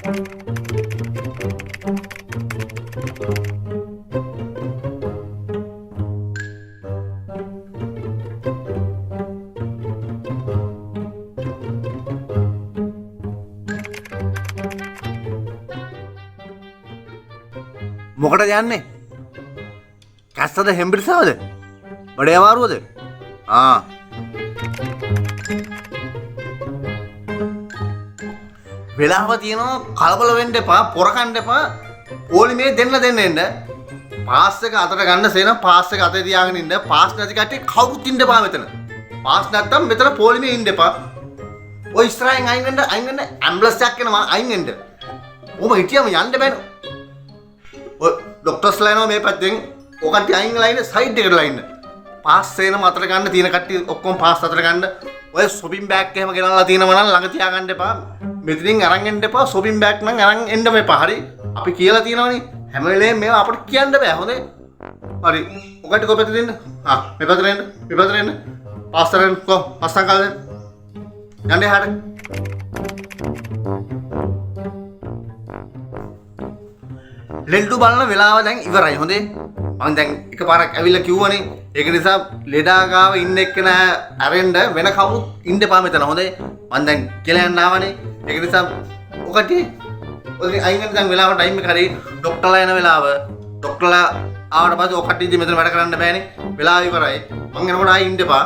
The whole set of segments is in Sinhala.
මොකටද යන්නේ? කැස්සද හෙම්බිරිසවද? බඩේ අමාරුවද? වෙලාව තියෙනවා කලබල වෙන්න එපා, පොර කන්න එපා. පොලිමේ දෙන්න එන්න. පාස් එක අතට ගන්න සේන පාස් එක අතේ තියාගෙන ඉන්න. පාස් නැති කට්ටිය කවුරුත් ඉන්න එපා මෙතන. පාස් නැත්තම් මෙතන පොලිමේ ඉන්න එපා. ඔය ඉස්සරහින් අයින් වෙන්න ඇම්බුලන්ස් එකක් එනවා අයින් වෙන්න. ඔබ හිටියම යන්න බෑනේ. ඔය ડોක්ටර්ස්ලා එනවා මේ පැත්තෙන්. ඔය කට්ටිය අයින් වෙලා ඉන්න සයිඩ් එකටලා ඉන්න. පාස් සේන අතට ගන්න තියෙන කට්ටිය ඔක්කොම පාස් අතට ගන්න. ඔය shopping bag එහෙම ගෙනල්ලා තියෙනවා නම් ළඟ තියාගන්න එපා. මෙතනින් අරන් එන්න එපා. shopping bag නම් අරන් එන්න මේපා. හරි. අපි කියලා තියෙනවනේ. හැම වෙලේම මේවා අපිට කියන්න බෑ. හොඳේ. හරි. ඔකට කොපෙත දෙන්න. මේ පැත්තට එන්න. මේ පැත්තට එන්න. පාස්තරෙන් කො අස්සන් කාලේ. යන්නේ හරියට. ලෙඩු බලන වෙලාව දැන් ඉවරයි. හොඳේ. මම දැන් එකපාරක් ඇවිල්ලා කිව්වනේ. ඒක නිසා ලෙඩා ගාව ඉන්න එක්කන අරෙන්න වෙන කවුරුත් ඉන්න එපා මෙතන. හොඳේ. මම දැන් කියලා යන්න ආවනේ. ඒක නිසා ඔකට ඔය අයින් වෙන දැන් වෙලාව ටයිම් එක හරි ડોක්ටර්ලා එන වෙලාව. ડોක්ටර්ලා ආවට පස්සේ ඔකට ඉඳි මෙතන වැඩ කරන්න බෑනේ. වෙලාව ඉවරයි. මම එනකොට ආයි ඉන්න එපා.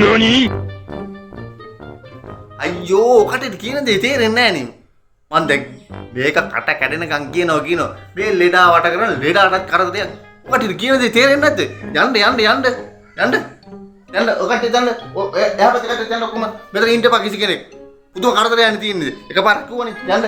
නෝනි අයියෝ ඔකට කියන දේ තේරෙන්නේ නැහැ නේ. මම දැන් මේක කට කැඩෙනකන් කියනවා. මේ ලෙඩා වට කරන ලෙඩාටත් කරදරයක්. ඔකට කියන දේ තේරෙන්නේ නැද්ද? යන්න. ඔකට යන්න. එහා පැත්තට යන්න ඔක්කොම මෙතන ඉන්න එපා කිසි කෙනෙක්. පුදුම කරදරයක් යන්නේ තියෙන්නේ. එකපාරක් කිව්වනේ. යන්න.